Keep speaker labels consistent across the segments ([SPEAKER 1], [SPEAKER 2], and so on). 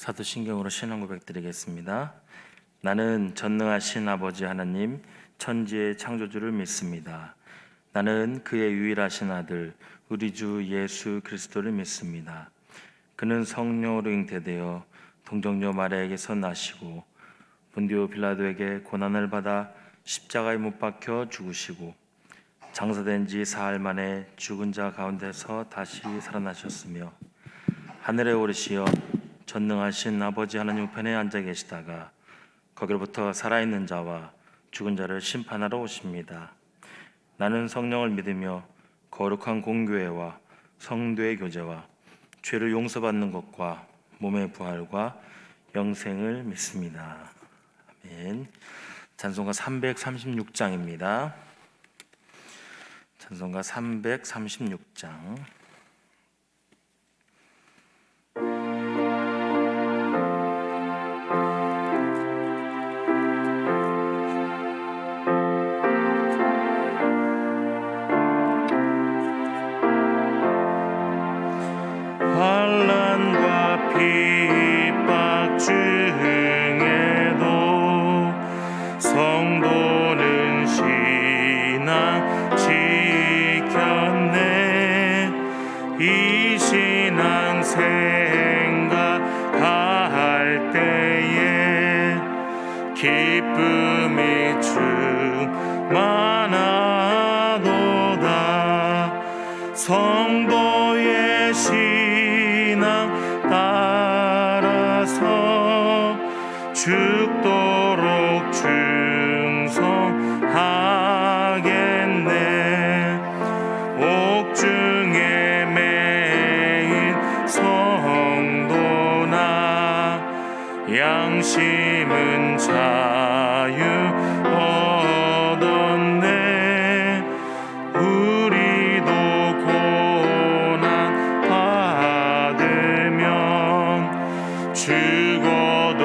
[SPEAKER 1] 사도신경으로 신앙 고백 드리겠습니다. 나는 전능하신 아버지 하나님 천지의 창조주를 믿습니다. 나는 그의 유일하신 아들 우리 주 예수 그리스도를 믿습니다. 그는 성령으로 잉태되어 동정녀 마리아에게서 나시고 본디오 빌라도에게 고난을 받아 십자가에 못 박혀 죽으시고 장사된 지 사흘 만에 죽은 자 가운데서 다시 살아나셨으며 하늘에 오르시어 전능하신 아버지 하나님 우편에 앉아 계시다가 거기로부터 살아있는 자와 죽은 자를 심판하러 오십니다. 나는 성령을 믿으며 거룩한 공교회와 성도의 교제와 죄를 용서받는 것과 몸의 부활과 영생을 믿습니다. 아멘. 찬송가 336장입니다. 찬송가 336장. 환난과 핍박 중에도 성도는 신앙 지켰네. 이 신앙 생각할 때에 기쁨이 충만하도다. 성도의 신앙 따라서 죽도록 충성하겠네. 옥중에 매인 성도나 양심은 자유 얻었네. 우리도 고난 받으면 죽어도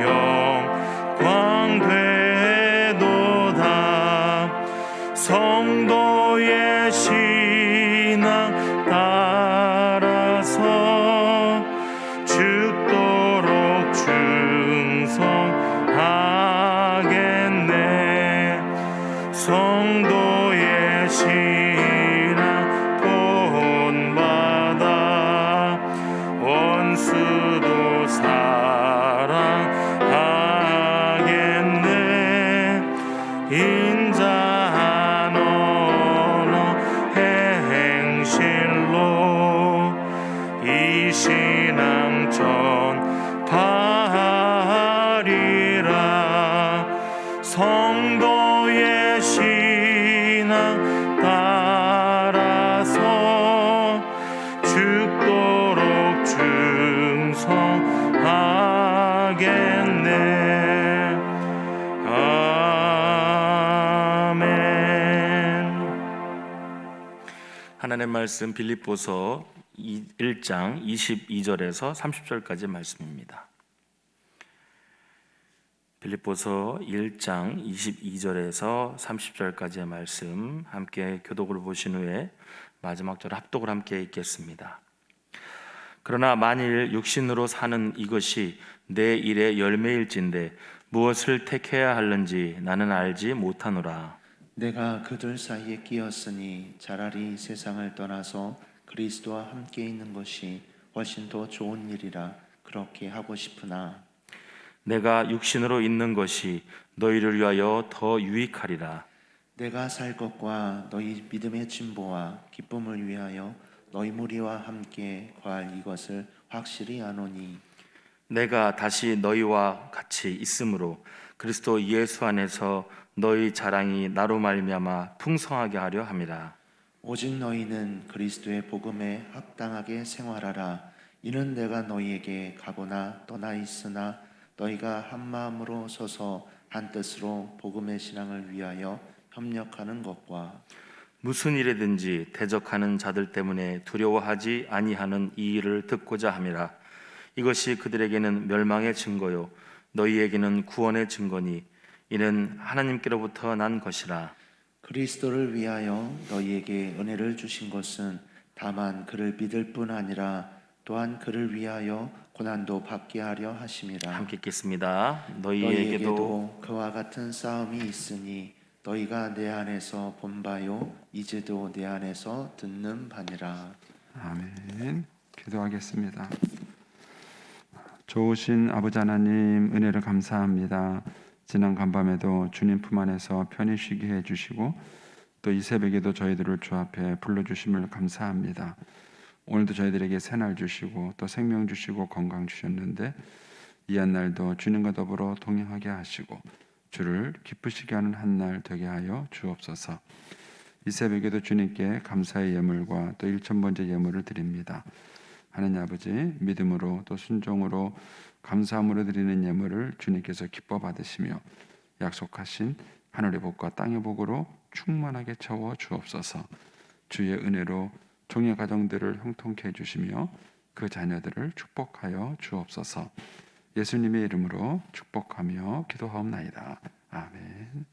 [SPEAKER 1] 영광 되도다. 성도의 신앙 따라서 죽도록 충성하겠네. 성도의 신앙 본받아 원수도 사랑하겠네. 인자한 언어 행실로 이 신앙 전파하리라. 성도의 신앙 따라서 죽도록 충성하겠네. 하나님의 말씀 빌립보서 1장 22절에서 30절까지 말씀입니다. 빌립보서 1장 22절에서 30절까지의 말씀 함께 교독을 보신 후에 마지막 절 합독을 함께 읽겠습니다. 그러나 만일 육신으로 사는 이것이 내 일의 열매일진데 무엇을 택해야 하는지 나는 알지 못하노라.
[SPEAKER 2] 내가 그들 사이에 끼었으니 차라리 세상을 떠나서 그리스도와 함께 있는 것이 훨씬 더 좋은 일이라 그렇게 하고 싶으나
[SPEAKER 1] 내가 육신으로 있는 것이 너희를 위하여 더 유익하리라.
[SPEAKER 2] 내가 살 것과 너희 믿음의 진보와 기쁨을 위하여 너희 무리와 함께 거할 이것을 확실히 아노니
[SPEAKER 1] 내가 다시 너희와 같이 있으므로 그리스도 예수 안에서 너희 자랑이 나로 말미암아 풍성하게 하려 함이라.
[SPEAKER 2] 오직 너희는 그리스도의 복음에 합당하게 생활하라. 이는 내가 너희에게 가거나 떠나 있으나 너희가 한 마음으로 서서 한 뜻으로 복음의 신앙을 위하여 협력하는 것과
[SPEAKER 1] 무슨 일에든지 대적하는 자들 때문에 두려워하지 아니하는 이 일을 듣고자 함이라. 이것이 그들에게는 멸망의 증거요 너희에게는 구원의 증거니 이는 하나님께로부터 난 것이라.
[SPEAKER 2] 그리스도를 위하여 너희에게 은혜를 주신 것은 다만 그를 믿을 뿐 아니라 또한 그를 위하여 고난도 받게 하려 하심이라.
[SPEAKER 1] 함께 읽겠습니다. 너희에게도
[SPEAKER 2] 너희에게도 그와 같은 싸움이 있으니 너희가 내 안에서 본 바요 이제도 내 안에서 듣는 바니라.
[SPEAKER 3] 아멘. 기도하겠습니다. 좋으신 아버지 하나님, 은혜를 감사합니다. 지난 간밤에도 주님 품 안에서 편히 쉬게 해주시고 또 이 새벽에도 저희들을 주 앞에 불러주심을 감사합니다. 오늘도 저희들에게 새날 주시고 또 생명 주시고 건강 주셨는데 이 한 날도 주님과 더불어 동행하게 하시고 주를 기쁘시게 하는 한 날 되게 하여 주옵소서. 이 새벽에도 주님께 감사의 예물과 또 1000번째 예물을 드립니다. 하나님 아버지, 믿음으로 또 순종으로 감사함으로 드리는 예물을 주님께서 기뻐 받으시며 약속하신 하늘의 복과 땅의 복으로 충만하게 채워 주옵소서. 주의 은혜로 종의 가정들을 형통케 해주시며 그 자녀들을 축복하여 주옵소서. 예수님의 이름으로 축복하며 기도하옵나이다. 아멘.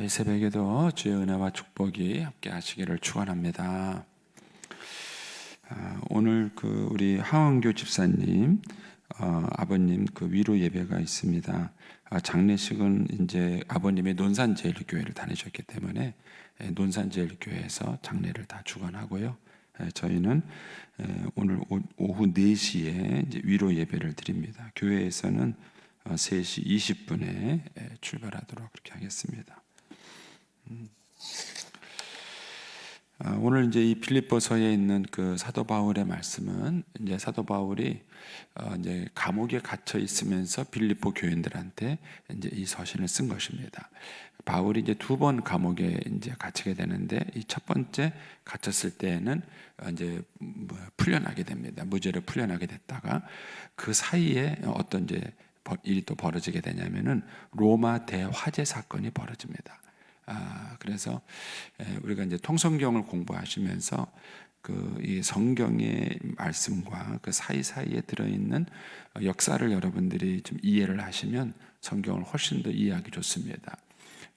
[SPEAKER 3] 이 새벽에도 주의 은혜와 축복이 함께 하시기를 축원합니다. 오늘 우리 하원교 집사님 아버님 위로 예배가 있습니다. 장례식은 이제 아버님의 논산제일교회를 다니셨기 때문에 논산제일교회에서 장례를 다 주관하고요. 저희는 오늘 오후 4시에 이제 위로 예배를 드립니다. 교회에서는 3시 20분에 출발하도록 그렇게 하겠습니다. 오늘 이제 이 빌립보서에 있는 그 사도 바울의 말씀은 이제 사도 바울이 이제 감옥에 갇혀 있으면서 빌립보 교인들한테 이제 이 서신을 쓴 것입니다. 바울이 이제 2번 감옥에 이제 갇히게 되는데 이 첫 번째 갇혔을 때에는 이제 풀려나게 됩니다. 무죄로 풀려나게 됐다가 그 사이에 어떤 이제 일이 또 벌어지게 되냐면은 로마 대화재 사건이 벌어집니다. 그래서 우리가 이제 통성경을 공부하시면서 이 성경의 말씀과 그 사이사이에 들어있는 역사를 여러분들이 좀 이해를 하시면 성경을 훨씬 더 이해하기 좋습니다.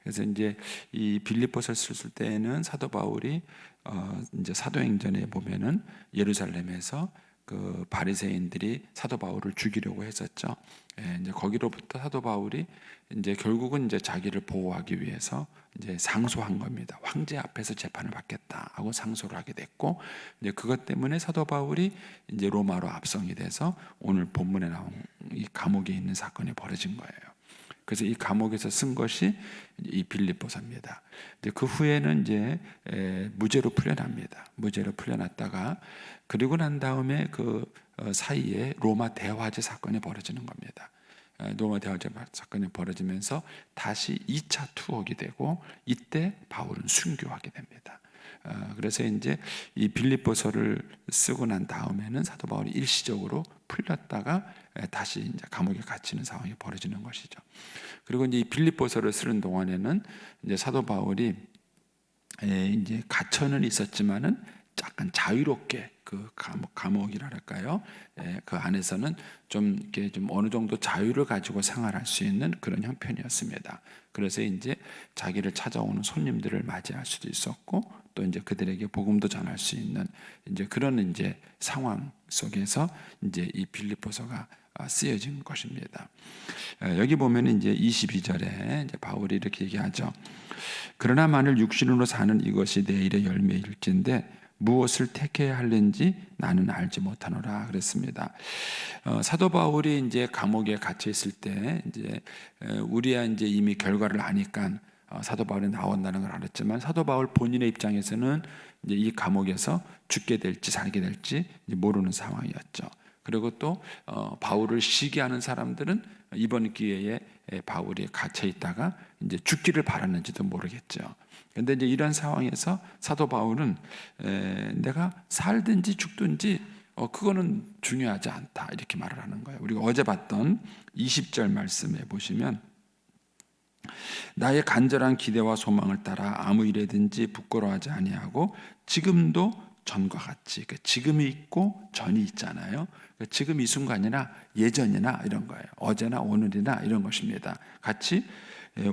[SPEAKER 3] 그래서 이제 이 빌립보서를 쓸 때에는 사도 바울이 이제 사도행전에 보면은 예루살렘에서 그 바리새인들이 사도 바울을 죽이려고 했었죠. 이제 거기로부터 사도 바울이 이제 결국은 이제 자기를 보호하기 위해서 이제 상소한 겁니다. 황제 앞에서 재판을 받겠다 하고 상소를 하게 됐고, 이제 그것 때문에 사도 바울이 이제 로마로 압송이 돼서 오늘 본문에 나온 이 감옥에 있는 사건이 벌어진 거예요. 그래서 이 감옥에서 쓴 것이 이 빌립보서입니다. 그 후에는 이제 무죄로 풀려납니다. 무죄로 풀려났다가 그리고 난 다음에 그 사이에 로마 대화재 사건이 벌어지는 겁니다. 로마 대화재 사건이 벌어지면서 다시 2차 투옥이 되고 이때 바울은 순교하게 됩니다. 그래서 이제 이 빌립보서를 쓰고 난 다음에는 사도 바울이 일시적으로 풀렸다가 다시 이제 감옥에 갇히는 상황이 벌어지는 것이죠. 그리고 이제 이 빌립보서를 쓰는 동안에는 이제 사도 바울이 이제 갇혀는 있었지만은 약간 자유롭게 그 감옥이랄까요? 그 안에서는 좀 이렇게 좀 어느 정도 자유를 가지고 생활할 수 있는 그런 형편이었습니다. 그래서 이제 자기를 찾아오는 손님들을 맞이할 수도 있었고 또 이제 그들에게 복음도 전할 수 있는 이제 그런 이제 상황 속에서 이제 이 빌립보서가 쓰여진 것입니다. 여기 보면 이제 22절에 이제 바울이 이렇게 얘기하죠. 그러나 만일 육신으로 사는 이것이 내 일의 열매일진데 무엇을 택해야 할는지 나는 알지 못하노라 그랬습니다. 사도 바울이 이제 감옥에 갇혀 있을 때 이제 우리야 이제 이미 결과를 아니까 사도 바울이 나온다는 걸 알았지만 사도 바울 본인의 입장에서는 이제 이 감옥에서 죽게 될지 살게 될지 모르는 상황이었죠. 그리고 또 바울을 시기하는 사람들은 이번 기회에 바울이 갇혀 있다가 이제 죽기를 바랐는지도 모르겠죠. 그런데 이제 이런 상황에서 사도 바울은 내가 살든지 죽든지 그거는 중요하지 않다 이렇게 말을 하는 거예요. 우리가 어제 봤던 20절 말씀에 보시면 나의 간절한 기대와 소망을 따라 아무 일에든지 부끄러워하지 아니하고 지금도 전과 같이 지금이 있고 전이 있잖아요. 지금 이 순간이나 예전이나 이런 거예요. 어제나 오늘이나 이런 것입니다. 같이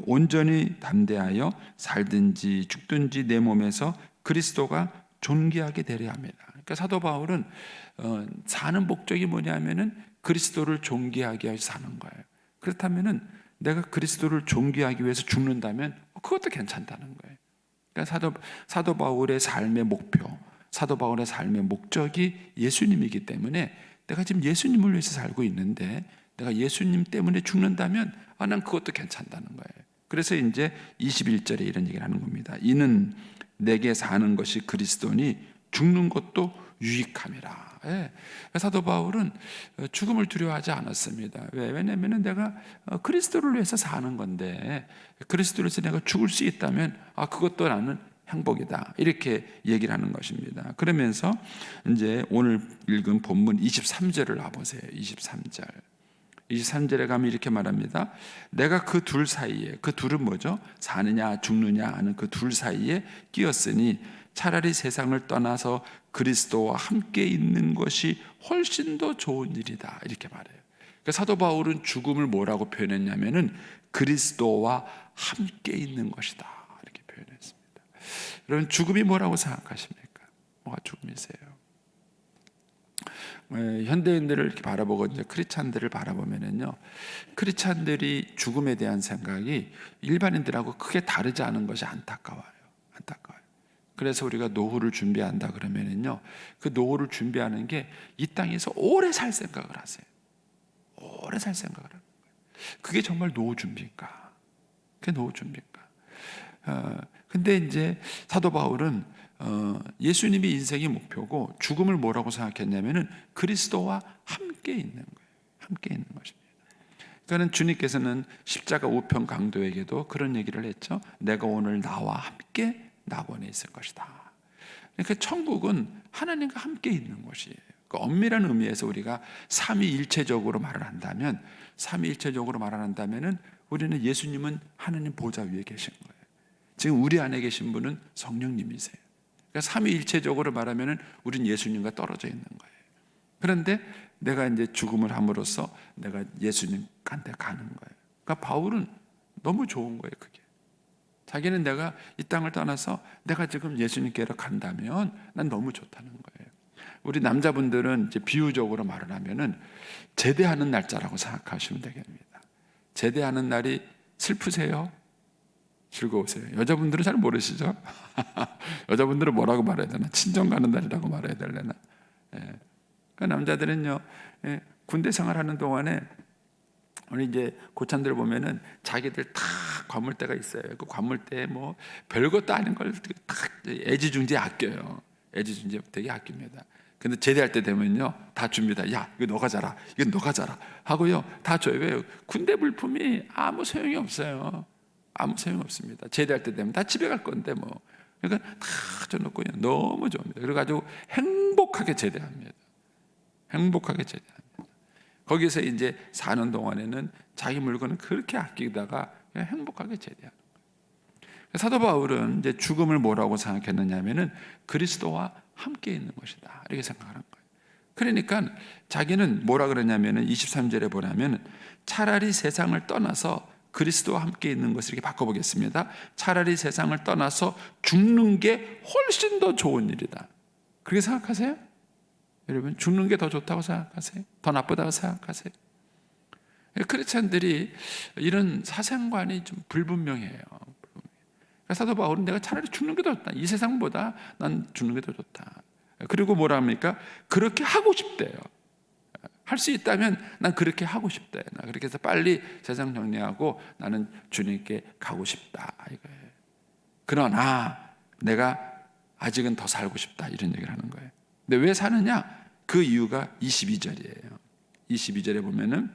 [SPEAKER 3] 온전히 담대하여 살든지 죽든지 내 몸에서 그리스도가 존귀하게 되려 합니다. 그러니까 사도 바울은 사는 목적이 뭐냐면은 그리스도를 존귀하게 해서 사는 거예요. 그렇다면은 내가 그리스도를 존귀하기 위해서 죽는다면 그것도 괜찮다는 거예요. 그러니까 사도 바울의 삶의 목표, 사도 바울의 삶의 목적이 예수님이기 때문에 내가 지금 예수님을 위해서 살고 있는데 내가 예수님 때문에 죽는다면 난 그것도 괜찮다는 거예요. 그래서 이제 21절에 이런 얘기를 하는 겁니다. 이는 내게 사는 것이 그리스도니 죽는 것도 유익함이라. 예. 사도 바울은 죽음을 두려워하지 않았습니다. 왜냐하면 내가 그리스도를 위해서 사는 건데 그리스도를 위해서 내가 죽을 수 있다면 그것도 나는 행복이다. 이렇게 얘기를 하는 것입니다. 그러면서 이제 오늘 읽은 본문 23절을 봐보세요. 23절에 가면 이렇게 말합니다. 내가 그 둘 사이에, 그 둘은 뭐죠? 사느냐 죽느냐 하는 그 둘 사이에 끼었으니 차라리 세상을 떠나서 그리스도와 함께 있는 것이 훨씬 더 좋은 일이다. 이렇게 말해요. 그러니까 사도 바울은 죽음을 뭐라고 표현했냐면은 그리스도와 함께 있는 것이다. 이렇게 표현했습니다. 여러분 죽음이 뭐라고 생각하십니까? 뭐가 죽음이세요? 현대인들을 이렇게 바라보고 이제 크리스찬들을 바라보면은요, 크리스찬들이 죽음에 대한 생각이 일반인들하고 크게 다르지 않은 것이 안타까워요. 그래서 우리가 노후를 준비한다 그러면은요, 그 노후를 준비하는 게 이 땅에서 오래 살 생각을 하세요. 오래 살 생각을 하는 거예요. 그게 정말 노후 준비인가? 그게 노후 준비인가? 근데 이제 사도 바울은 예수님이 인생의 목표고 죽음을 뭐라고 생각했냐면은 그리스도와 함께 있는 거예요. 함께 있는 것입니다. 그러니까 주님께서는 십자가 우편 강도에게도 그런 얘기를 했죠. 내가 오늘 나와 함께 낙원에 있을 것이다. 그러니까 천국은 하나님과 함께 있는 곳이에요. 그 엄밀한 의미에서 우리가 삼위일체적으로 말을 한다면은 우리는 예수님은 하나님 보좌 위에 계신 거예요. 지금 우리 안에 계신 분은 성령님이세요. 그러니까 삼위일체적으로 말하면은 우리는 예수님과 떨어져 있는 거예요. 그런데 내가 이제 죽음을 함으로써 내가 예수님한테 가는 거예요. 그러니까 바울은 너무 좋은 거예요, 그게. 자기는 내가 이 땅을 떠나서 내가 지금 예수님께로 간다면 난 너무 좋다는 거예요. 우리 남자분들은 이제 비유적으로 말을 하면은 제대하는 날짜라고 생각하시면 되겠습니다. 제대하는 날이 슬프세요? 즐거우세요? 여자분들은 잘 모르시죠? 여자분들은 뭐라고 말해야 되나? 친정 가는 날이라고 말해야 되려나? 예. 그 남자들은요, 군대 생활하는 동안에 우리 이제 고참들 보면은 자기들 다 관물대가 있어요. 그 관물대에 뭐 별것도 아닌 걸 다 애지중지 아껴요. 애지중지 되게 아낍니다. 근데 제대할 때 되면요, 다 줍니다. 야, 이거 너가 자라, 이거 너가 자라 하고요, 다 줘요. 왜요? 군대 물품이 아무 소용이 없어요. 아무 소용 없습니다. 제대할 때 되면 다 집에 갈 건데 뭐. 그러니까 다 줘놓고요, 너무 좋습니다. 그래가지고 행복하게 제대합니다. 행복하게 제대합니다. 거기서 이제 사는 동안에는 자기 물건을 그렇게 아끼다가 그냥 행복하게 제대하는 거예요. 사도 바울은 이제 죽음을 뭐라고 생각했느냐면은 그리스도와 함께 있는 것이다. 이렇게 생각하는 거예요. 그러니까 자기는 뭐라 그러냐면은 23절에 보면 차라리 세상을 떠나서 그리스도와 함께 있는 것을 이렇게 바꿔보겠습니다. 차라리 세상을 떠나서 죽는 게 훨씬 더 좋은 일이다. 그렇게 생각하세요? 여러분, 죽는 게 더 좋다고 생각하세요? 더 나쁘다고 생각하세요? 크리스찬들이 이런 사상관이 좀 불분명해요. 사도 바울은 내가 차라리 죽는 게 더 좋다. 이 세상보다 난 죽는 게 더 좋다. 그리고 뭐라 합니까? 그렇게 하고 싶대요. 할 수 있다면 난 그렇게 하고 싶다. 나 그렇게 해서 빨리 세상 정리하고 나는 주님께 가고 싶다. 이거예요. 그러나 내가 아직은 더 살고 싶다. 이런 얘기를 하는 거예요. 근데 왜 사느냐? 그 이유가 22절이에요. 22절에 보면은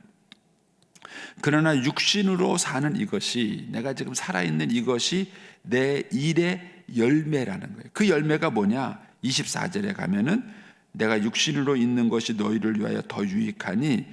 [SPEAKER 3] 그러나 육신으로 사는 이것이, 내가 지금 살아있는 이것이 내 일의 열매라는 거예요. 그 열매가 뭐냐? 24절에 가면은 내가 육신으로 있는 것이 너희를 위하여 더 유익하니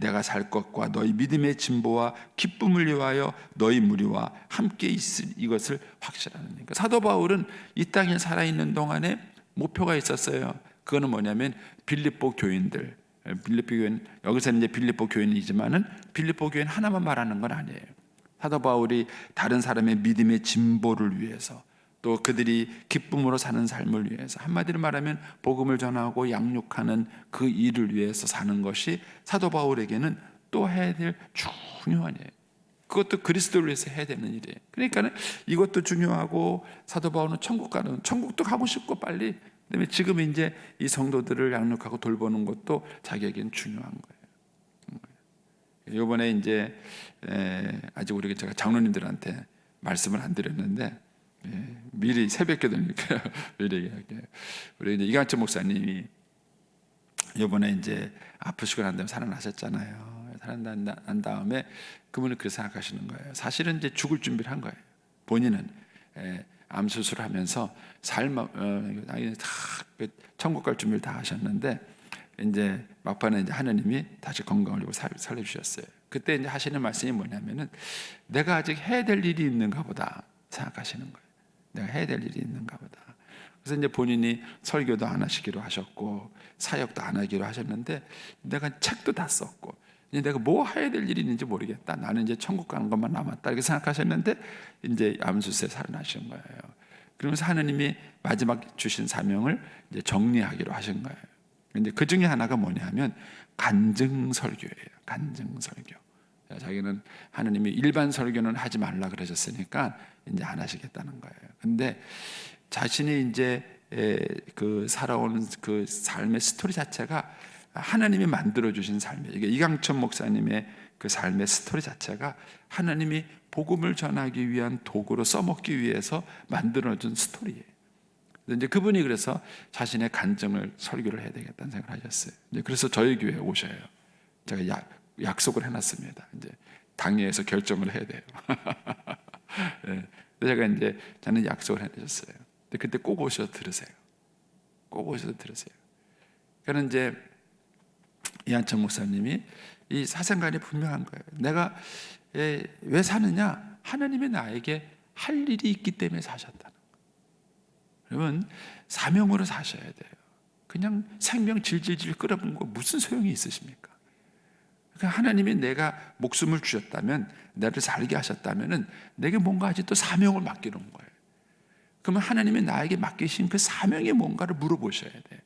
[SPEAKER 3] 내가 살 것과 너희 믿음의 진보와 기쁨을 위하여 너희 무리와 함께 있을 이것을 확실하는 거예요. 사도 바울은 이 땅에 살아있는 동안에 목표가 있었어요. 그거는 뭐냐면 빌립보 교인들, 빌립보 교인, 여기서는 이제 빌립보 교인이지만은 빌립보 교인 하나만 말하는 건 아니에요. 사도 바울이 다른 사람의 믿음의 진보를 위해서 또 그들이 기쁨으로 사는 삶을 위해서, 한마디로 말하면 복음을 전하고 양육하는 그 일을 위해서 사는 것이 사도 바울에게는 또 해야 될 중요한 일, 그것도 그리스도를 위해서 해야 되는 일이에요. 그러니까 이것도 중요하고, 사도 바울은 천국도 가고 싶고 빨리, 그다음에 지금 이제 이 성도들을 양육하고 돌보는 것도 자기에겐 중요한 거예요. 이번에 이제 아직 제가 장로님들한테 말씀을 안 드렸는데, 미리 새벽기도니까 미리 얘기할게요. 우리 이제 이강철 목사님이 이번에 이제 아프시고 난 다음에 살아나셨잖아요. 살아난 다음에 그분은 그렇게 생각하시는 거예요. 사실은 이제 죽을 준비를 한 거예요. 본인은 암 수술하면서 다 천국 갈 준비를 다 하셨는데, 이제 막판에 이제 하나님이 다시 건강을 주고 살려주셨어요. 그때 이제 하시는 말씀이 뭐냐면은, 내가 아직 해야 될 일이 있는가 보다 생각하시는 거예요. 내가 해야 될 일이 있는가 보다. 그래서 이제 본인이 설교도 안 하시기로 하셨고 사역도 안 하기로 하셨는데, 내가 책도 다 썼고 이제 내가 뭐 해야 될 일이 있는지 모르겠다, 나는 이제 천국 가는 것만 남았다, 이렇게 생각하셨는데 이제 암수술에 살아나신 거예요. 그러면서 하나님이 마지막 주신 사명을 이제 정리하기로 하신 거예요. 근데 그 중에 하나가 뭐냐면 간증설교예요. 간증설교. 자기는 하나님이 일반 설교는 하지 말라 그러셨으니까 이제 안 하시겠다는 거예요. 근데 자신이 이제 그 살아온 그 삶의 스토리 자체가 하나님이 만들어 주신 삶이에요. 이게 이강천 목사님의 그 삶의 스토리 자체가 하나님이 복음을 전하기 위한 도구로 써먹기 위해서 만들어준 스토리예요. 이제 그분이 그래서 자신의 간증을 설교를 해야 되겠다는 생각을 하셨어요. 이제 그래서 저희 교회에 오셔요. 제가 약속을 해놨습니다. 이제 당회에서 결정을 해야 돼요. 네. 제가 이제 저는 약속을 해주셨어요. 근데 그때 꼭 오셔서 들으세요. 꼭 오셔서 들으세요. 그러니까 이제 이한천 목사님이 이 사생관이 분명한 거예요. 내가 왜 사느냐? 하나님이 나에게 할 일이 있기 때문에 사셨다는 거예요. 그러면 사명으로 사셔야 돼요. 그냥 생명 질질질 끌어부는 무슨 소용이 있으십니까? 그러니까 하나님이 내가 목숨을 주셨다면, 나를 살게 하셨다면 내게 뭔가 아직 또 사명을 맡기는 거예요. 그러면 하나님이 나에게 맡기신 그 사명이 뭔가를 물어보셔야 돼요.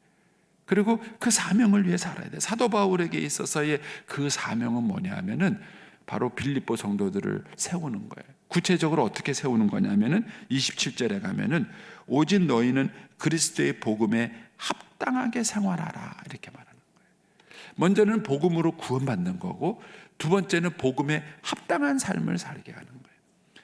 [SPEAKER 3] 그리고 그 사명을 위해 살아야 돼요. 사도 바울에게 있어서의 그 사명은 뭐냐 하면은 바로 빌립보 성도들을 세우는 거예요. 구체적으로 어떻게 세우는 거냐면은 27절에 가면은 오직 너희는 그리스도의 복음에 합당하게 생활하라, 이렇게 말하는 거예요. 먼저는 복음으로 구원받는 거고, 두 번째는 복음에 합당한 삶을 살게 하는 거예요.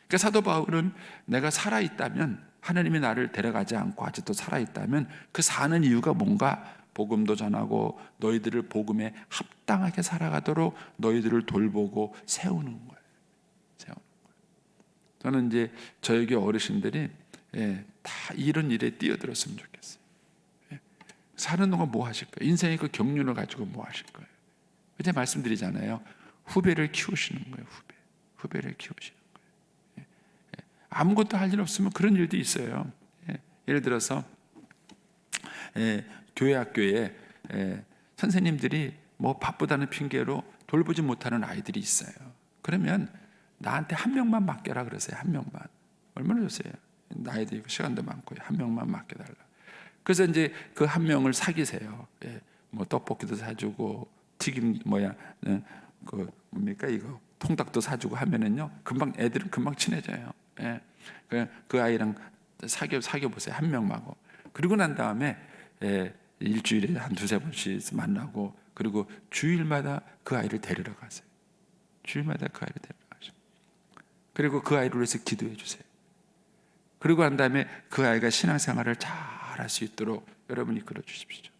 [SPEAKER 3] 그러니까 사도 바울은 내가 살아있다면, 하나님이 나를 데려가지 않고 아직도 살아있다면 그 사는 이유가 뭔가, 복음도 전하고 너희들을 복음에 합당하게 살아가도록 너희들을 돌보고 세우는 거예요. 세우는 거예요. 저는 이제 저에게 어르신들이 다 이런 일에 뛰어들었으면 좋겠어요. 사는 동안 뭐 하실 거예요? 인생의 그 경륜을 가지고 뭐 하실 거예요? 그때 말씀드리잖아요. 후배를 키우시는 거예요. 후배를 키우시는 거예요. 아무것도 할 일 없으면 그런 일도 있어요. 예를 들어서 교회 학교에 선생님들이 뭐 바쁘다는 핑계로 돌보지 못하는 아이들이 있어요. 그러면 나한테 한 명만 맡겨라 그러세요. 한 명만. 얼마나 좋으세요? 나이도 있고 시간도 많고 한 명만 맡겨달라. 그래서 이제 그 한 명을 사귀세요. 뭐 떡볶이도 사주고 튀김 그 뭡니까 이거 통닭도 사주고 하면은요, 금방 애들은 금방 친해져요. 그 아이랑 사귀어 보세요. 한 명하고. 그리고 난 다음에 일주일에 한 두세 번씩 만나고, 그리고 주일마다 그 아이를 데리러 가세요. 주일마다 그 아이를 데리러 가세요. 그리고 그 아이를 위해서 기도해 주세요. 그리고 난 다음에 그 아이가 신앙생활을 잘 할 수 있도록 여러분이 이끌어 주십시오.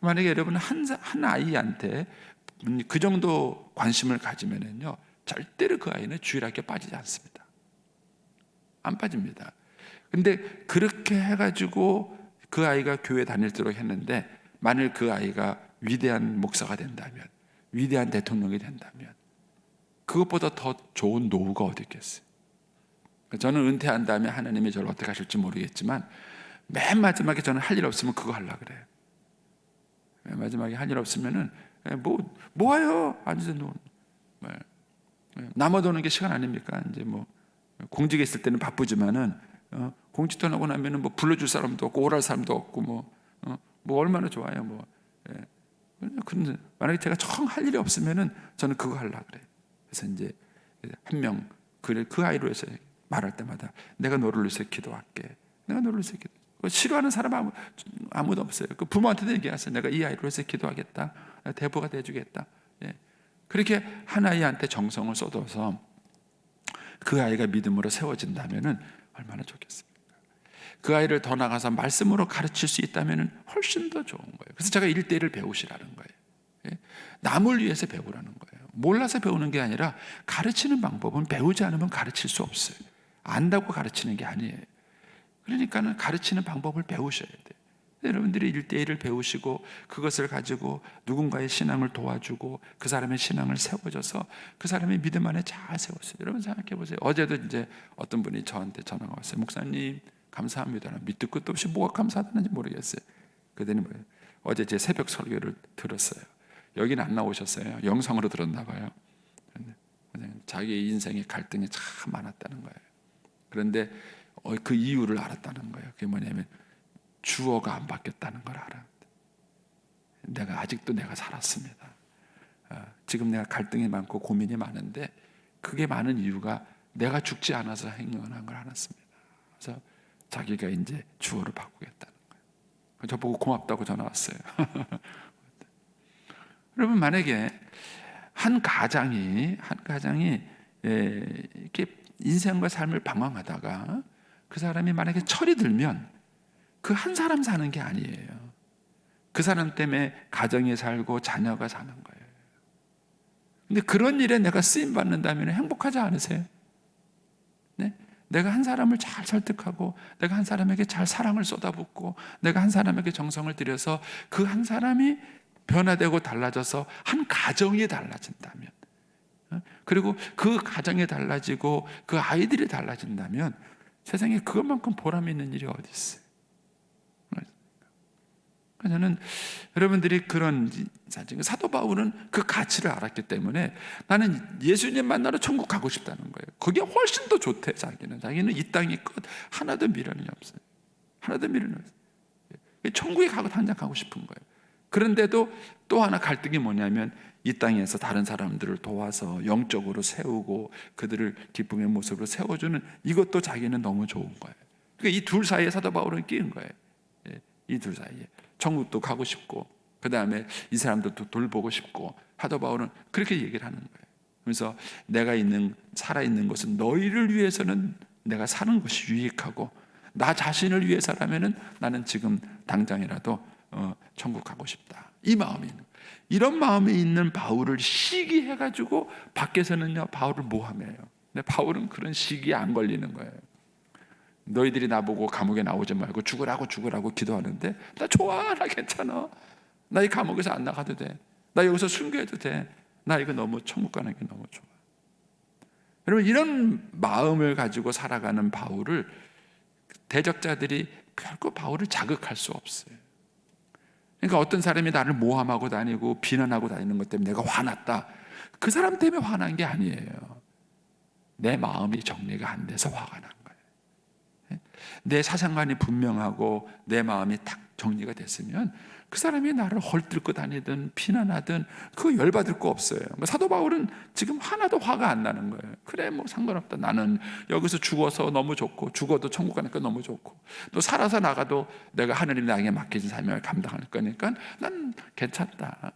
[SPEAKER 3] 만약에 여러분은 한 아이한테 그 정도 관심을 가지면은요, 절대로 그 아이는 주일학교 빠지지 않습니다. 안 빠집니다. 근데 그렇게 해가지고 그 아이가 교회 다닐도록 했는데, 만일 그 아이가 위대한 목사가 된다면, 위대한 대통령이 된다면, 그것보다 더 좋은 노후가 어디 있겠어요? 저는 은퇴한 다음에 하나님이 저를 어떻게 하실지 모르겠지만, 맨 마지막에 저는 할 일 없으면 그거 하려고 그래요. 맨 마지막에 할 일 없으면은 뭐해요? 앉아서 남아도는 게 시간 아닙니까? 이제 뭐 공직에 있을 때는 바쁘지만은 공직도 나고 나면은 뭐 불러줄 사람도 없고 오랄 사람도 없고 뭐 얼마나 좋아요. 예. 근데 만약에 제가 정 할 일이 없으면은 저는 그거 하려고 그래요. 그래서 이제 한 명 그 아이로 해서 말할 때마다 내가 너를 위해서 기도할게. 내가 너를 위해서 기도. 싫어하는 사람 아무도 없어요. 그 부모한테도 얘기하세요. 내가 이 아이로 해서 기도하겠다. 대보가 돼주겠다. 예. 그렇게 한 아이한테 정성을 쏟아서 그 아이가 믿음으로 세워진다면은 얼마나 좋겠습니까? 그 아이를 더 나가서 말씀으로 가르칠 수 있다면은 훨씬 더 좋은 거예요. 그래서 제가 1대1을 배우시라는 거예요. 예. 남을 위해서 배우라는 거예요. 몰라서 배우는 게 아니라 가르치는 방법은 배우지 않으면 가르칠 수 없어요. 안다고 가르치는 게 아니에요. 그러니까는 가르치는 방법을 배우셔야 돼요. 여러분들이 1대1을 배우시고 그것을 가지고 누군가의 신앙을 도와주고 그 사람의 신앙을 세워줘서 그 사람의 믿음 안에 잘 세웠어요. 여러분 생각해 보세요. 어제도 이제 어떤 분이 저한테 전화가 왔어요. 목사님 감사합니다. 밑도 끝도 없이 뭐가 감사하다는지 모르겠어요. 그랬더니 뭐예요? 어제 제 새벽 설교를 들었어요. 여기는 안 나오셨어요. 영상으로 들었나 봐요. 자기 인생의 갈등이 참 많았다는 거예요. 그런데 그 이유를 알았다는 거예요. 그게 뭐냐면 주어가 안 바뀌었다는 걸 알아요. 내가 아직도 내가 살았습니다. 지금 내가 갈등이 많고 고민이 많은데 그게 많은 이유가 내가 죽지 않아서 행동한 걸 알았습니다. 그래서 자기가 이제 주어를 바꾸겠다는 거예요. 저보고 고맙다고 전화 왔어요. 여러분 만약에 한 가장이 이렇게 인생과 삶을 방황하다가 그 사람이 만약에 철이 들면 그 한 사람 사는 게 아니에요. 그 사람 때문에 가정이 살고 자녀가 사는 거예요. 근데 그런 일에 내가 쓰임 받는다면 행복하지 않으세요? 네? 내가 한 사람을 잘 설득하고 내가 한 사람에게 잘 사랑을 쏟아붓고 내가 한 사람에게 정성을 들여서 그 한 사람이 변화되고 달라져서 한 가정이 달라진다면, 그리고 그 가정이 달라지고 그 아이들이 달라진다면 세상에 그것만큼 보람 있는 일이 어디 있어요? 저는 여러분들이 그런 사도 바울은 그 가치를 알았기 때문에 나는 예수님 만나러 천국 가고 싶다는 거예요. 그게 훨씬 더 좋대. 자기는 이 땅이 끝 하나도 미련이 없어요. 하나도 미련이 없어요. 천국에 가고 당장 가고 싶은 거예요. 그런데도 또 하나 갈등이 뭐냐면 이 땅에서 다른 사람들을 도와서 영적으로 세우고 그들을 기쁨의 모습으로 세워주는 이것도 자기는 너무 좋은 거예요. 그러니까 이 둘 사이에 사도 바울은 끼인 거예요. 이 둘 사이에 천국도 가고 싶고 그 다음에 이 사람들도 돌보고 싶고 사도 바울은 그렇게 얘기를 하는 거예요. 그래서 내가 살아있는 것은 너희를 위해서는 내가 사는 것이 유익하고 나 자신을 위해서라면은 나는 지금 당장이라도 천국 가고 싶다. 이 마음이 있는 거예요. 이런 마음이 있는 바울을 시기해가지고 밖에서는요 바울을 모함해요. 근데 바울은 그런 시기에 안 걸리는 거예요. 너희들이 나보고 감옥에 나오지 말고 죽으라고 기도하는데 나 좋아, 나 괜찮아, 나 이 감옥에서 안 나가도 돼, 나 여기서 순교해도 돼, 나 이거 너무 천국 가는 게 너무 좋아. 여러분 이런 마음을 가지고 살아가는 바울을 대적자들이 결코 바울을 자극할 수 없어요. 그러니까 어떤 사람이 나를 모함하고 다니고 비난하고 다니는 것 때문에 내가 화났다, 그 사람 때문에 화난 게 아니에요. 내 마음이 정리가 안 돼서 화가 난 거예요. 내 사상관이 분명하고 내 마음이 딱 정리가 됐으면 그 사람이 나를 헐뜯고 다니든 비난하든 그거 열받을 거 없어요. 사도 바울은 지금 하나도 화가 안 나는 거예요. 그래 뭐 상관없다, 나는 여기서 죽어서 너무 좋고 죽어도 천국 가니까 너무 좋고 또 살아서 나가도 내가 하느님 나에게 맡겨진 사명을 감당할 거니까 난 괜찮다.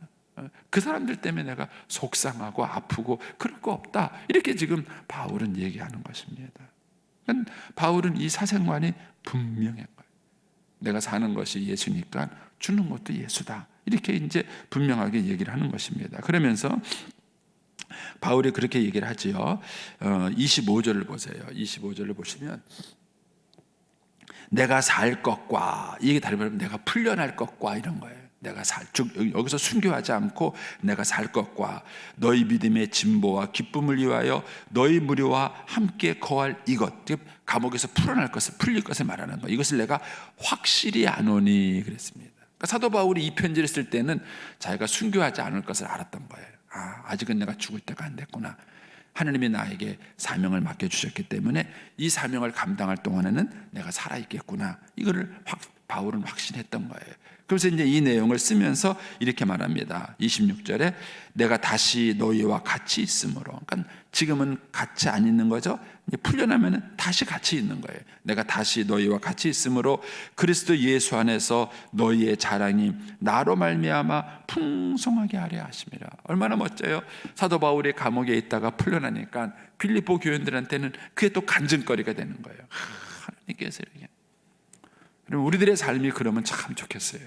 [SPEAKER 3] 그 사람들 때문에 내가 속상하고 아프고 그럴 거 없다, 이렇게 지금 바울은 얘기하는 것입니다. 바울은 이 사생관이 분명한 거예요. 내가 사는 것이 예수니까 주는 것도 예수다, 이렇게 이제 분명하게 얘기를 하는 것입니다. 그러면서 바울이 그렇게 얘기를 하지요. 25절을 보세요. 25절을 보시면 내가 살 것과, 이게 다른 말로 내가 풀려날 것과 이런 거예요. 내가 여기서 순교하지 않고 내가 살 것과 너희 믿음의 진보와 기쁨을 위하여 너희 무리와 함께 거할 이것, 감옥에서 풀릴 것을 말하는 거예요. 이것을 내가 확실히 아노니 그랬습니다. 그러니까 사도 바울이 이 편지를 쓸 때는 자기가 순교하지 않을 것을 알았던 거예요. 아직은 내가 죽을 때가 안 됐구나. 하나님이 나에게 사명을 맡겨주셨기 때문에 이 사명을 감당할 동안에는 내가 살아있겠구나, 이거를 바울은 확신했던 거예요. 그래서 이제 이 내용을 쓰면서 이렇게 말합니다. 26절에 내가 다시 너희와 같이 있으므로, 그러니까 지금은 같이 안 있는 거죠. 이제 풀려나면 다시 같이 있는 거예요. 내가 다시 너희와 같이 있으므로 그리스도 예수 안에서 너희의 자랑이 나로 말미암아 풍성하게 하려 하심이라. 얼마나 멋져요. 사도 바울이 감옥에 있다가 풀려나니까 빌립보 교인들한테는 그게 또 간증거리가 되는 거예요. 하나님께서 이렇게. 그럼 우리들의 삶이 그러면 참 좋겠어요.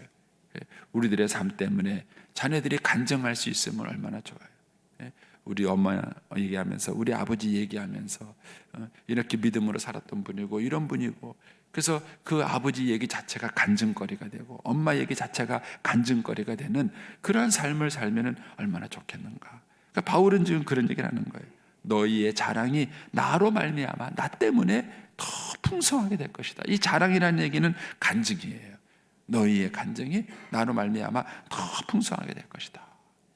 [SPEAKER 3] 우리들의 삶 때문에 자녀들이 간증할 수 있으면 얼마나 좋아요. 우리 엄마 얘기하면서, 우리 아버지 얘기하면서 이렇게 믿음으로 살았던 분이고 이런 분이고, 그래서 그 아버지 얘기 자체가 간증거리가 되고 엄마 얘기 자체가 간증거리가 되는 그러한 삶을 살면 얼마나 좋겠는가. 그러니까 바울은 지금 그런 얘기를 하는 거예요. 너희의 자랑이 나로 말미암아, 나 때문에 더 풍성하게 될 것이다. 이 자랑이라는 얘기는 간증이에요. 너희의 간증이 나로 말미암아 더 풍성하게 될 것이다.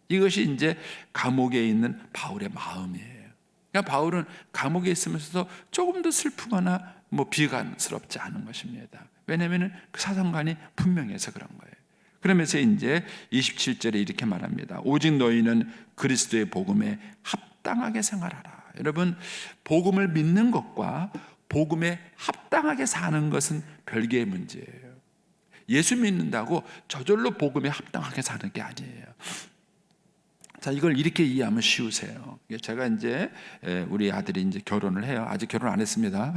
[SPEAKER 3] 이것이 이제 감옥에 있는 바울의 마음이에요. 그러니까 바울은 감옥에 있으면서도 조금도 슬프거나 비관스럽지 않은 것입니다. 왜냐하면 그 사상관이 분명해서 그런 거예요. 그러면서 이제 27절에 이렇게 말합니다. 오직 너희는 그리스도의 복음에 합당하게 생활하라. 여러분, 복음을 믿는 것과 복음에 합당하게 사는 것은 별개의 문제예요. 예수 믿는다고 저절로 복음에 합당하게 사는 게 아니에요. 자, 이걸 이렇게 이해하면 쉬우세요. 제가 이제 우리 아들이 이제 결혼을 해요. 아직 결혼 안 했습니다.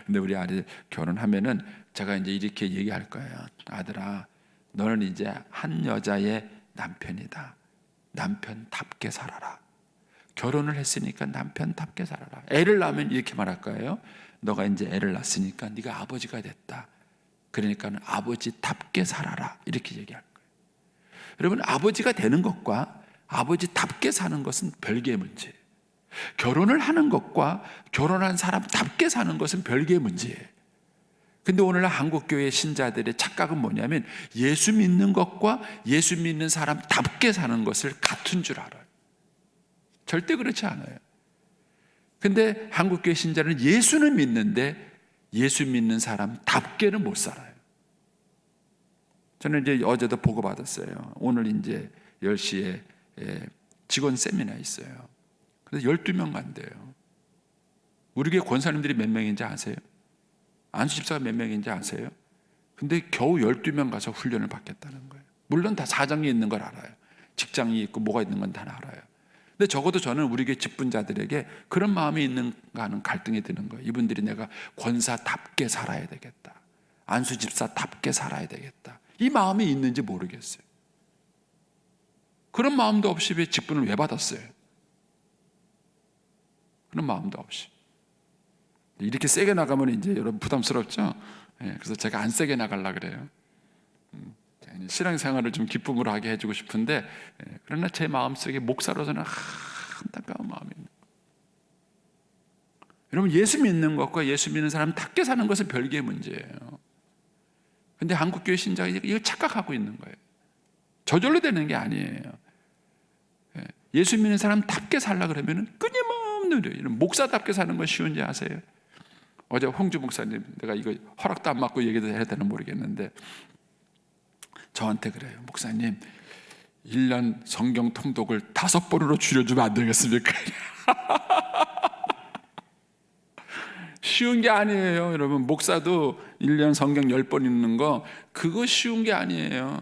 [SPEAKER 3] 근데 우리 아들 결혼하면은 제가 이제 이렇게 얘기할 거예요. 아들아, 너는 이제 한 여자의 남편이다. 남편답게 살아라. 결혼을 했으니까 남편답게 살아라. 애를 낳으면 이렇게 말할 거예요. 너가 이제 애를 낳았으니까 네가 아버지가 됐다. 그러니까 아버지답게 살아라. 이렇게 얘기할 거예요. 여러분, 아버지가 되는 것과 아버지답게 사는 것은 별개의 문제예요. 결혼을 하는 것과 결혼한 사람답게 사는 것은 별개의 문제예요. 근데 오늘날 한국교회 신자들의 착각은 뭐냐면 예수 믿는 것과 예수 믿는 사람답게 사는 것을 같은 줄 알아요. 절대 그렇지 않아요. 근데 한국교회 신자는 예수는 믿는데 예수 믿는 사람답게는 못 살아요. 저는 이제 어제도 보고받았어요. 오늘 이제 10시에 직원 세미나 있어요. 그래서 12명 간대요. 우리 교회 권사님들이 몇 명인지 아세요? 안수 집사가 몇 명인지 아세요? 근데 겨우 12명 가서 훈련을 받겠다는 거예요. 물론 다 사정이 있는 걸 알아요. 직장이 있고 뭐가 있는 건 다 알아요. 근데 적어도 저는 우리 교회 직분자들에게 그런 마음이 있는가 하는 갈등이 드는 거예요. 이분들이 내가 권사답게 살아야 되겠다. 안수 집사답게 살아야 되겠다. 이 마음이 있는지 모르겠어요. 그런 마음도 없이 왜 직분을 왜 받았어요? 그런 마음도 없이. 이렇게 세게 나가면 이제 여러분 부담스럽죠? 그래서 제가 안 세게 나가려고 그래요. 신앙생활을 좀 기쁨으로 하게 해주고 싶은데, 그러나 제 마음속에 목사로서는 안타까운 마음이 있는 거예요. 여러분, 예수 믿는 것과 예수 믿는 사람답게 사는 것은 별개의 문제예요. 근데 한국교회 신자가 이걸 착각하고 있는 거예요. 저절로 되는 게 아니에요. 예수 믿는 사람답게 살라 그러면 끊임없는 이런 목사답게 사는 건 쉬운지 아세요? 어제 홍주 목사님, 내가 이거 허락도 안 받고 얘기도 해야 되나 모르겠는데 저한테 그래요. 목사님, 1년 성경 통독을 5번으로 줄여주면 안 되겠습니까? 쉬운 게 아니에요. 여러분, 목사도 1년 성경 10번 읽는 거 그거 쉬운 게 아니에요.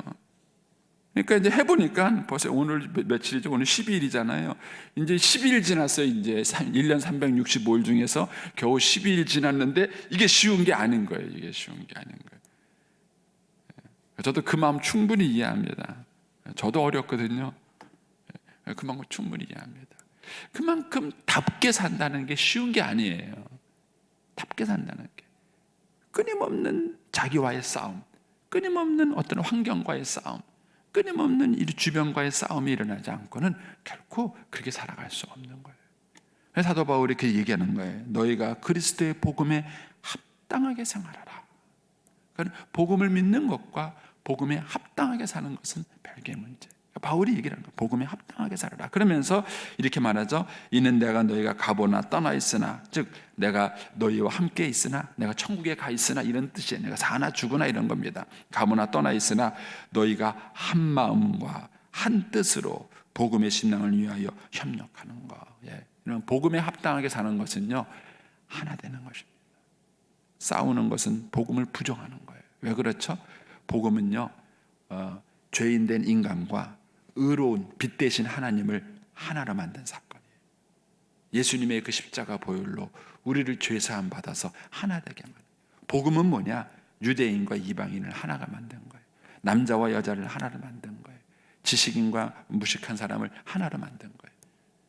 [SPEAKER 3] 그러니까 이제 해보니까 벌써 오늘 며칠이죠? 오늘 12일이잖아요. 이제 12일 지났어요. 이제 1년 365일 중에서 겨우 12일 지났는데 이게 쉬운 게 아닌 거예요. 이게 쉬운 게 아닌 거예요. 저도 그 마음 충분히 이해합니다. 저도 어렵거든요. 그 마음 충분히 이해합니다. 그만큼 답게 산다는 게 쉬운 게 아니에요. 답게 산다는 게 끊임없는 자기와의 싸움, 끊임없는 어떤 환경과의 싸움, 끊임없는 이 주변과의 싸움이 일어나지 않고는 결코 그렇게 살아갈 수 없는 거예요. 사도 바울이 이렇게 얘기하는 거예요. 너희가 그리스도의 복음에 합당하게 생활하라. 그러니까 복음을 믿는 것과 복음에 합당하게 사는 것은 별개의 문제. 바울이 얘기를 하는 거예요. 복음에 합당하게 살아라. 그러면서 이렇게 말하죠. 이는 내가 너희가 가보나 떠나 있으나, 즉 내가 너희와 함께 있으나, 내가 천국에 가 있으나, 이런 뜻이에요. 내가 사나 죽으나 이런 겁니다. 가보나 떠나 있으나 너희가 한 마음과 한 뜻으로 복음의 신앙을 위하여 협력하는 거. 예. 이런 복음에 합당하게 사는 것은요, 하나 되는 것입니다. 싸우는 것은 복음을 부정하는 거예요. 왜 그렇죠? 복음은요, 죄인된 인간과 의로운 빛 대신 하나님을 하나로 만든 사건이에요. 예수님의 그 십자가 보혈로 우리를 죄사함 받아서 하나 되게 만든. 복음은 뭐냐? 유대인과 이방인을 하나가 만든 거예요. 남자와 여자를 하나로 만든 거예요. 지식인과 무식한 사람을 하나로 만든 거예요.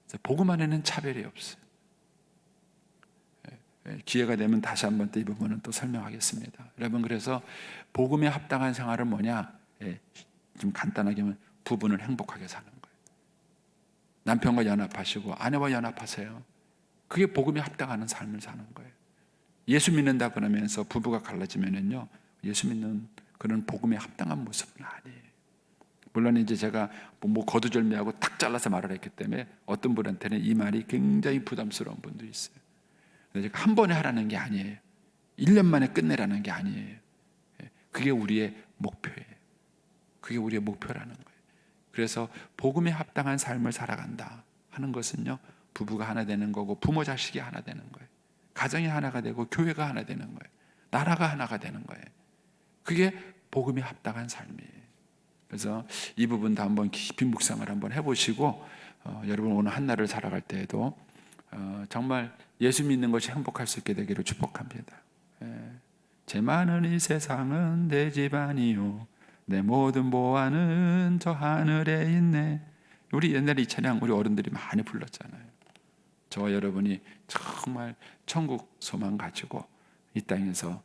[SPEAKER 3] 그래서 복음 안에는 차별이 없어요. 기회가 되면 다시 한번 또 이 부분은 또 설명하겠습니다. 여러분, 그래서 복음에 합당한 생활은 뭐냐? 좀 간단하게 하면 부부는 행복하게 사는 거예요. 남편과 연합하시고 아내와 연합하세요. 그게 복음에 합당하는 삶을 사는 거예요. 예수 믿는다 그러면서 부부가 갈라지면은요, 예수 믿는 그런 복음에 합당한 모습은 아니에요. 물론 이제 제가 뭐 거두절미하고 탁 잘라서 말을 했기 때문에 어떤 분한테는 이 말이 굉장히 부담스러운 분도 있어요. 제가 한 번에 하라는 게 아니에요. 1년 만에 끝내라는 게 아니에요. 그게 우리의 목표예요. 그게 우리의 목표라는 거예요. 그래서 복음에 합당한 삶을 살아간다 하는 것은요, 부부가 하나 되는 거고 부모 자식이 하나 되는 거예요. 가정이 하나가 되고 교회가 하나 되는 거예요. 나라가 하나가 되는 거예요. 그게 복음에 합당한 삶이에요. 그래서 이 부분도 한번 깊이 묵상을 한번 해보시고, 여러분 오늘 한 날을 살아갈 때에도 정말 예수 믿는 것이 행복할 수 있게 되기를 축복합니다. 제 많은 이 세상은 내 집안이요, 내 모든 보화는 저 하늘에 있네. 우리 옛날에 이 찬양 우리 어른들이 많이 불렀잖아요. 저와 여러분이 정말 천국 소망 가지고 이 땅에서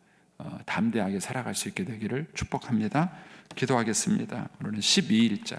[SPEAKER 3] 담대하게 살아갈 수 있게 되기를 축복합니다. 기도하겠습니다. 오늘은 12일자